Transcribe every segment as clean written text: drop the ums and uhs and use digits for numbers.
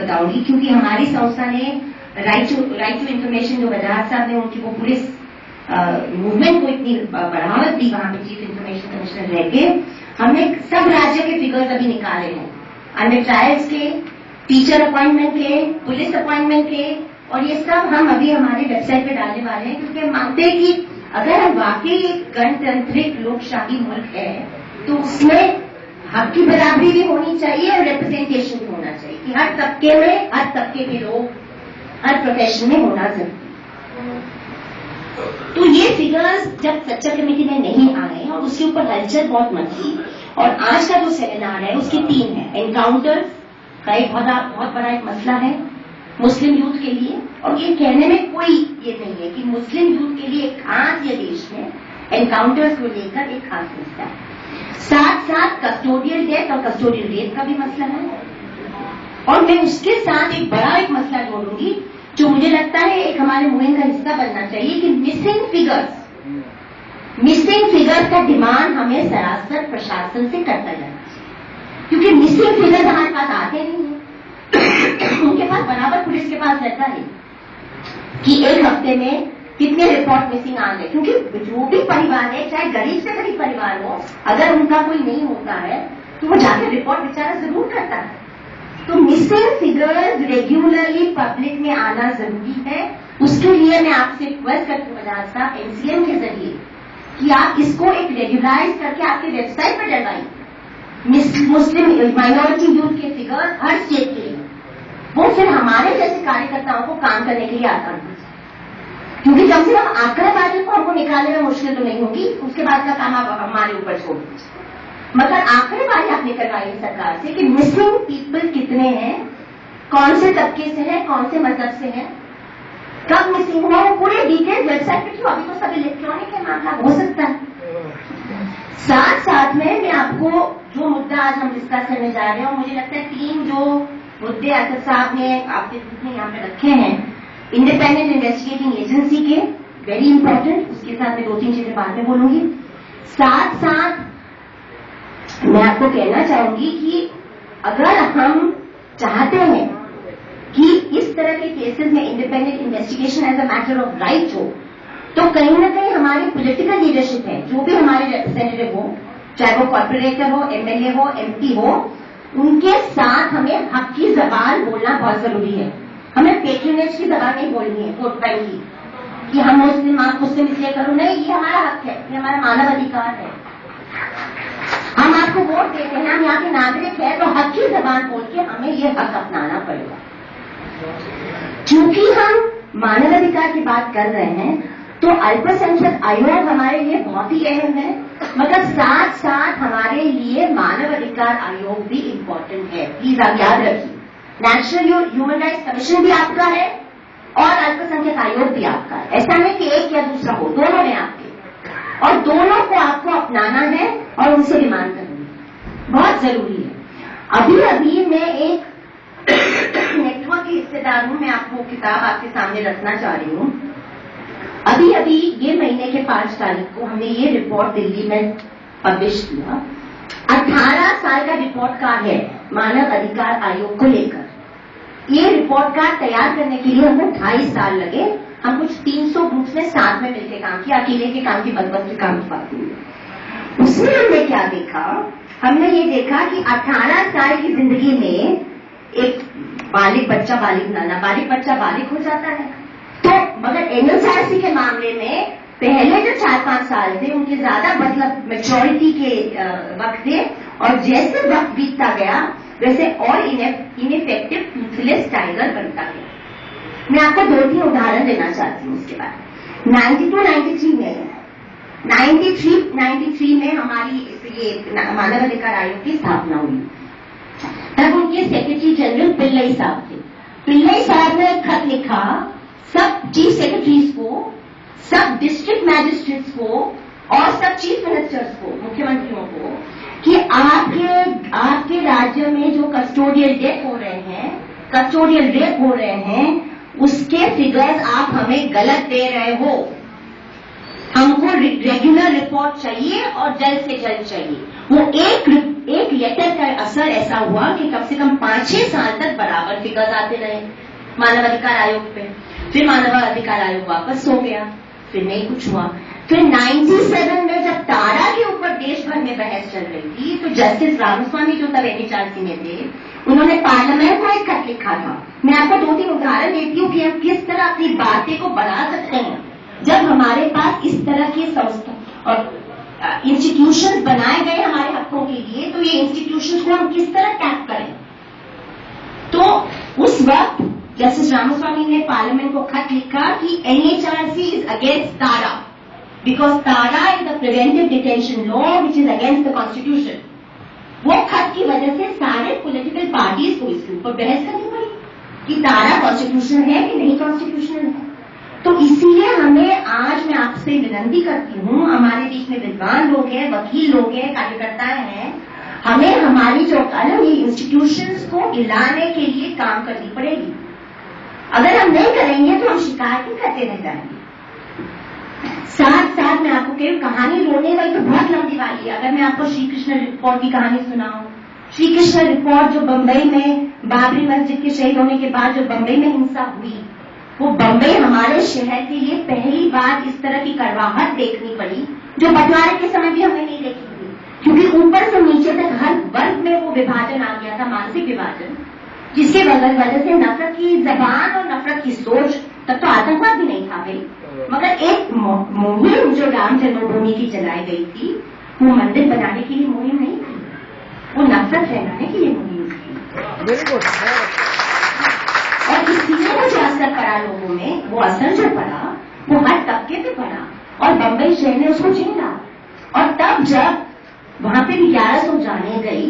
बताऊंगी, क्योंकि हमारी संस्था ने राइट टू इंफॉर्मेशन जो वजाहत साहब ने उनकी वो पुलिस मूवमेंट को इतनी बढ़ावा दी वहां पे चीफ इंफॉर्मेशन कमिश्नर रह के, हमने सब राज्य के फिगर्स अभी निकाले हैं, अन्य ट्रायल्स के, टीचर अपॉइंटमेंट के, पुलिस अपॉइंटमेंट के, और ये सब हम अभी हमारी वेबसाइट पे डालने वाले हैं, क्योंकि हम मानते हैं कि अगर हम वाकई एक गणतांत्रिक लोकशाही मुल्क है तो उसमें हक की बराबरी भी होनी चाहिए और रिप्रेजेंटेशन भी होना चाहिए कि हर तबके में, हर तबके के लोग हर प्रोफेशन में होना जरूरी। तो ये फिगर्स जब सच्चा कमेटी में नहीं आए और उसके ऊपर हलचल बहुत मची, और आज का जो सेमिनार है उसके 3 है। एनकाउंटर का एक बहुत बड़ा एक मसला है मुस्लिम यूथ के लिए, और ये कहने में कोई ये नहीं है कि मुस्लिम यूथ के लिए एक खास ये देश में एनकाउंटर्स को लेकर एक खास मसला है। साथ साथ कस्टोडियल डेथ और कस्टोडियल रेप का भी मसला है, और मैं उसके साथ एक बड़ा एक मसला जोड़ूंगी जो मुझे लगता है एक हमारे मुहिम का हिस्सा बनना चाहिए कि मिसिंग फिगर्स का डिमांड हमें सरासर प्रशासन से करता जाना चाहिए, क्योंकि मिसिंग फिगर्स हमारे पास आते नहीं है। उनके पास बराबर पुलिस के पास रहता है कि एक हफ्ते में कितने रिपोर्ट मिसिंग आ गए, क्योंकि जो भी परिवार है, चाहे गरीब से गरीब परिवार हो, अगर उनका कोई नहीं होता है तो वो जाकर रिपोर्ट बेचारा जरूर करता है। तो मिसिंग फिगर्स रेगुलरली पब्लिक में आना जरूरी है। उसके लिए मैं आपसे रिक्वेस्ट करती हूँ वजाहत साहब, एनसीएम के जरिए कि आप इसको एक रेगुलाइज करके आपकी वेबसाइट पर डलवाइए। मुस्लिम माइनॉरिटी यूथ के फिगर हर स्टेट के लिए, वो फिर हमारे जैसे कार्यकर्ताओं को काम करने के लिए आसान हो जाए, क्योंकि कम से कम आंकड़ेबाजी को हमको निकालने में मुश्किल तो नहीं होगी, उसके बाद का काम आप हमारे ऊपर छोड़ दीजिए। मगर आंकड़ेबाजी आप निकलवाइए सरकार से कि मिसिंग पीपल कितने हैं, कौन से तबके से हैं, कौन से मजहब से हैं, कब मिसिंग हुआ, वो पूरे डिटेल वेबसाइट पे क्यों, अभी तो सब इलेक्ट्रॉनिक है, मामला हो सकता है। साथ साथ में मैं आपको जो मुद्दा आज हम डिस्कस करने जा रहे हैं, और मुझे लगता है 3 जो मुद्दे असद साहब ने आपके ग्रुप यहाँ पे रखे हैं, इंडिपेंडेंट इन्वेस्टिगेटिंग एजेंसी के, वेरी इंपॉर्टेंट, उसके साथ में 2-3 चीजें बाद में बोलूंगी। साथ साथ मैं आपको कहना चाहूंगी कि अगर हम चाहते हैं कि इस तरह के केसेस में independent investigation as a matter of right हो, तो कहीं ना कहीं हमारी पॉलिटिकल लीडरशिप है, जो भी हमारे रिप्रेजेंटेटिव हो, चाहे वो कॉर्पोरेटर हो, एमएलए हो, एमपी हो, उनके साथ हमें हक की जबान बोलना बहुत जरूरी है। हमें पेट्रोनेज की जबान नहीं बोलनी है वोट बैंक की, कि हम मुस्लिम, आप मुस्लिम इसलिए करो, नहीं, ये हमारा हक है, ये हमारा मानव अधिकार है, हम आपको वोट देते हैं, हम यहाँ के नागरिक हैं, तो हक की जबान बोल के हमें ये हक अपनाना पड़ेगा। क्योंकि हम मानव अधिकार की बात कर रहे हैं तो अल्पसंख्यक आयोग हमारे लिए बहुत ही अहम है, मगर साथ साथ हमारे लिए मानव अधिकार आयोग भी इम्पोर्टेंट है। प्लीज आप याद रखिए, नेशनल ह्यूमन राइट्स कमीशन भी आपका है और अल्पसंख्यक आयोग भी आपका है। ऐसा नहीं कि एक या दूसरा हो, दोनों हैं आपके, और दोनों को आपको अपनाना है और उनसे डिमांड करनी है, बहुत जरूरी है। अभी अभी मैं एक नेटवर्क की हिस्सेदार हूं, मैं आपको किताब आपके सामने रखना चाह रही हूं। अभी अभी ये महीने के 5 तारीख को हमने ये रिपोर्ट दिल्ली में पब्लिश किया। 18 साल का रिपोर्ट कार्ड है मानव अधिकार आयोग को लेकर। ये रिपोर्ट कार्ड तैयार करने के लिए हमको 2.5 साल लगे। हम कुछ 300 ग्रुप्स ने साथ में मिलकर काम किया, अकेले के काम की बदबद के काम की बात हुई। उसमें हमने क्या देखा, हमने ये देखा कि 18 साल की जिंदगी में एक बालिग बच्चा नाबालिग बच्चा बालिग हो जाता है, तो मगर एनएसआरसी के मामले में पहले जो 4-5 साल थे उनके ज्यादा मतलब मेच्योरिटी के वक्त थे, और जैसे वक्त बीतता गया वैसे और इनइफेक्टिव टूथलेस टाइगर बनता गया। मैं आपको 2-3 उदाहरण देना चाहती हूँ उसके बाद। 93 में हमारी ये मानव अधिकार आयोग की स्थापना हुई। तब उनके सेक्रेटरी जनरल पिल्लई साहब थे। पिल्लई साहब ने एक खत लिखा सब चीफ सेक्रेटरीज को, सब डिस्ट्रिक्ट मैजिस्ट्रेट्स को और सब चीफ मिनिस्टर्स को, मुख्यमंत्रियों को, कि आपके राज्य में जो कस्टोडियल डेथ हो रहे हैं, कस्टोडियल रेप हो रहे हैं, उसके फिगर्स आप हमें गलत दे रहे हो। हमको रेगुलर रिपोर्ट चाहिए और जल्द से जल्द चाहिए। वो एक लेटर का असर ऐसा हुआ कि कम से कम 5-6 साल तक बराबर फिगर्स आते रहे मानवाधिकार आयोग पे। फिर मानवाधिकार आयोग वापस हो गया, फिर नहीं कुछ हुआ। फिर 97 में जब तारा के ऊपर देश भर में बहस चल रही थी तो जस्टिस रामास्वामी जो तब NHRC में थे, उन्होंने पार्लियामेंट को एक खत लिखा था। मैं आपको 2-3 उदाहरण देती हूँ कि हम किस तरह अपनी बातें को बढ़ा सकते हैं जब हमारे पास इस तरह की संस्था और इंस्टीट्यूशंस बनाए गए हमारे हकों के लिए, तो ये इंस्टीट्यूशंस को हम किस तरह टैप करें। तो उस वक्त जस्टिस रामास्वामी ने पार्लियामेंट को खत लिखा कि NHRC is against Tara because Tara is the preventive detention law which is against the constitution. वो खत की वजह से सारे पॉलिटिकल पार्टीज को इसके ऊपर बहस करनी पड़ी कि तारा कॉन्स्टिट्यूशनल है कि नहीं कॉन्स्टिट्यूशनल है। तो इसीलिए हमें आज मैं आपसे विनती करती हूँ, हमारे बीच में विद्वान लोग हैं, वकील लोग हैं, कार्यकर्ता हैं, हमें हमारी जो ये इंस्टीट्यूशंस को हिलाने के लिए काम करनी पड़ेगी। अगर हम नहीं करेंगे तो हम शिकायतें करते रह जाएंगे। साथ साथ मैं आपको कहीं कहानी रोने वाली तो बहुत लंबी वाली है। अगर मैं आपको श्री कृष्ण रिपोर्ट की कहानी सुनाऊं, श्री कृष्ण रिपोर्ट जो बंबई में बाबरी मस्जिद के शहीद होने के बाद जो बंबई में हिंसा हुई, वो बंबई हमारे शहर के लिए पहली बार इस तरह की करवाहट देखनी पड़ी जो बंटवारे के समय भी हमने नहीं देखी थी, क्योंकि ऊपर से नीचे तक हर वर्ग में वो विभाजन आ गया था, मानसिक विभाजन, जिसके वजह से नफरत की जबान और नफरत की सोच, तब तो आतंकवाद भी नहीं था भाई, मगर एक मुहिम जो राम जन्मभूमि की चलाई गई थी, वो मंदिर बनाने के लिए मुहिम नहीं थी, वो नफरत फैलाने के लिए मुहिम थी। और इसलिए वो जो असर पड़ा लोगों में, वो असर जो पड़ा वो हर तबके पे पड़ा और बंबई शहर ने उसको झेला। और तब जब वहां पे भी 1100 जाने गई,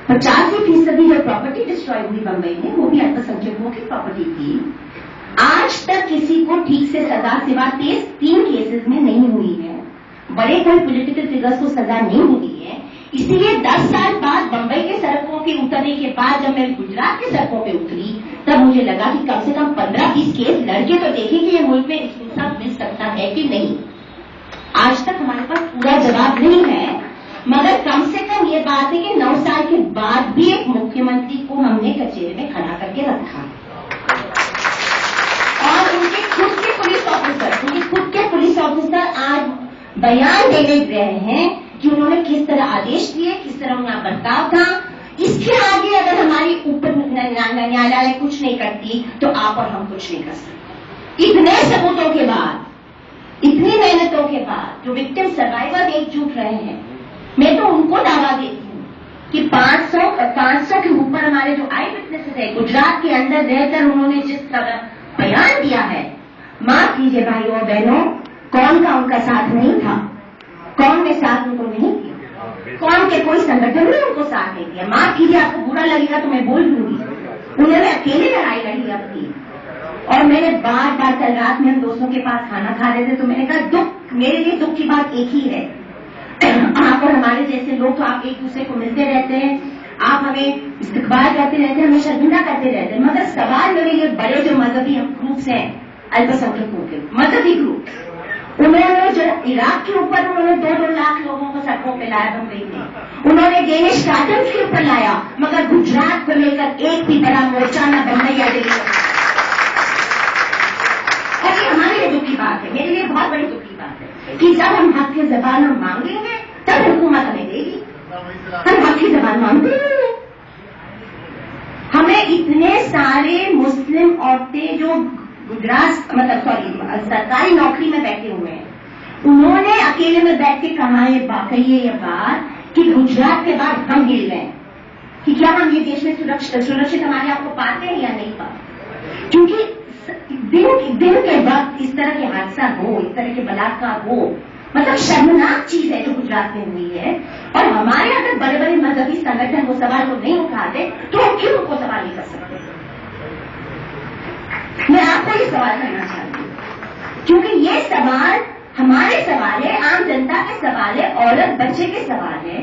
85% जो प्रॉपर्टी डिस्ट्रॉय हुई बंबई में, वो भी अल्पसंख्यकों की प्रॉपर्टी थी। आज तक किसी को ठीक से सजा सिवा 3 केसेस में नहीं हुई है, बड़े कोई पॉलिटिकल फिगर्स को सजा नहीं हुई है। इसीलिए 10 साल बाद बंबई के सड़कों पे उतरने के बाद जब मैं गुजरात के सड़कों पे उतरी, तब मुझे लगा कि कम से कम 15-20 केस लड़के तो देखें कि ये मुल्क में इंसाफ मिल सकता है कि नहीं। आज तक हमारे पास पूरा जवाब नहीं है, मगर कम से कम ये बात है कि 9 साल के बाद भी एक मुख्यमंत्री को हमने कचेरे में खड़ा करके रखा और उनके खुद के पुलिस ऑफिसर आज बयान देने गए हैं कि उन्होंने किस तरह आदेश दिए, किस तरह उनका बर्ताव था। इसके आगे अगर हमारी ऊपर न्यायालय कुछ नहीं करती तो आप और हम कुछ नहीं कर सकते। इतने सबूतों के बाद, इतनी मेहनतों के बाद जो विक्टिम सर्वाइवर एकजुट रहे हैं, मैं तो उनको दावा देती हूँ कि 500 के ऊपर हमारे जो आई विटनेसेस है, गुजरात के अंदर रहकर उन्होंने जिस तरह बयान दिया है, माफ कीजिए भाइयों और बहनों, कौन का उनका साथ नहीं था, कौन ने साथ उनको नहीं किया, कौन के कोई संगठन ने उनको साथ नहीं दिया। माफ कीजिए, आपको बुरा लगेगा तो मैं बोल दूंगी, उन्होंने अकेले लड़ाई लड़ी अपनी। और मैंने बार कल रात में हम दोस्तों के पास खाना खा रहे थे तो मैंने कहा दुख, मेरे लिए दुख की बात एक ही है, आप और हमारे जैसे लोग तो आप एक दूसरे को मिलते रहते हैं, आप हमें इस्तकबाल करते रहते हैं, हमें शर्मिंदा करते रहते हैं, मगर सवाल मेरे ये बड़े जो मजहबी ग्रुप्स हैं, अल्पसंख्यकों के मजहबी ग्रुप, उन्होंने जो इराक के ऊपर उन्होंने 2-2 लाख लोगों को सड़कों पे लाया बंबई में, उन्होंने डेनिश कार्टन्स के ऊपर लाया, मगर गुजरात को लेकर एक भी बड़ा मोर्चा न बंबई या दिल्ली। और ये हमारे लिए दुख की बात है, मेरे लिए बहुत बड़ी दुख की बात है कि जब हम हक की जबान हम मांगेंगे तब हुकूमत हमें देगी, हम हक की जबान मांगते नहीं। हमें इतने सारे मुस्लिम औरतें जो गुजरात सरकारी नौकरी में बैठे हुए हैं, उन्होंने अकेले में बैठ के कहा ये बात कि गुजरात के बाद हम गिर गए कि क्या हम ये देश में सुरक्षित हमारे आप को पाते हैं या नहीं पाते। क्योंकि दिन के वक्त इस तरह के हादसा हो, इस तरह के बलात्कार हो, मतलब शर्मनाक चीज है जो गुजरात में हुई है। और हमारे अगर बड़े बड़े मजहबी संगठन वो सवाल को नहीं उठाते तो हम क्यों उनको सवाल नहीं कर सकते। मैं आपको ये सवाल करना चाहती हूँ क्योंकि ये सवाल हमारे सवाल है, आम जनता के सवाल है, औरत बच्चे के सवाल है।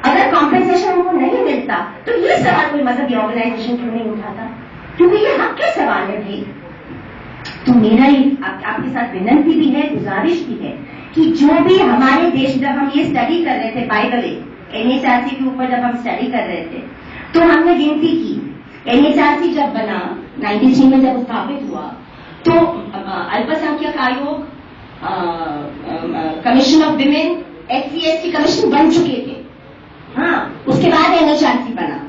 अगर कॉम्पेंसेशन उनको नहीं मिलता तो ये सवाल कोई मजहबी ऑर्गेनाइजेशन क्यों नहीं उठाता, क्योंकि ये हक के सवाल है भाई। तो मेरा आपके साथ विनंती भी है, गुजारिश भी है कि जो भी हमारे देश, जब हम ये स्टडी कर रहे थे, बाय द वे एनएचआरसी के ऊपर जब हम स्टडी कर रहे थे तो हमने गिनती की। एनएचआरसी जब बना 93 में, जब स्थापित हुआ, तो अल्पसंख्यक आयोग, commission of women, SC/ST commission बन चुके थे। हाँ, उसके बाद एनएचआरसी बना।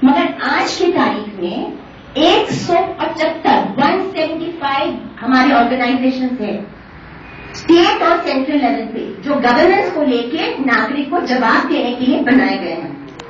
मगर आज की तारीख में 175 हमारे ऑर्गेनाइजेशन है स्टेट और सेंट्रल लेवल पे, जो गवर्नेंस को लेके नागरिक को जवाब देने के लिए बनाए गए हैं।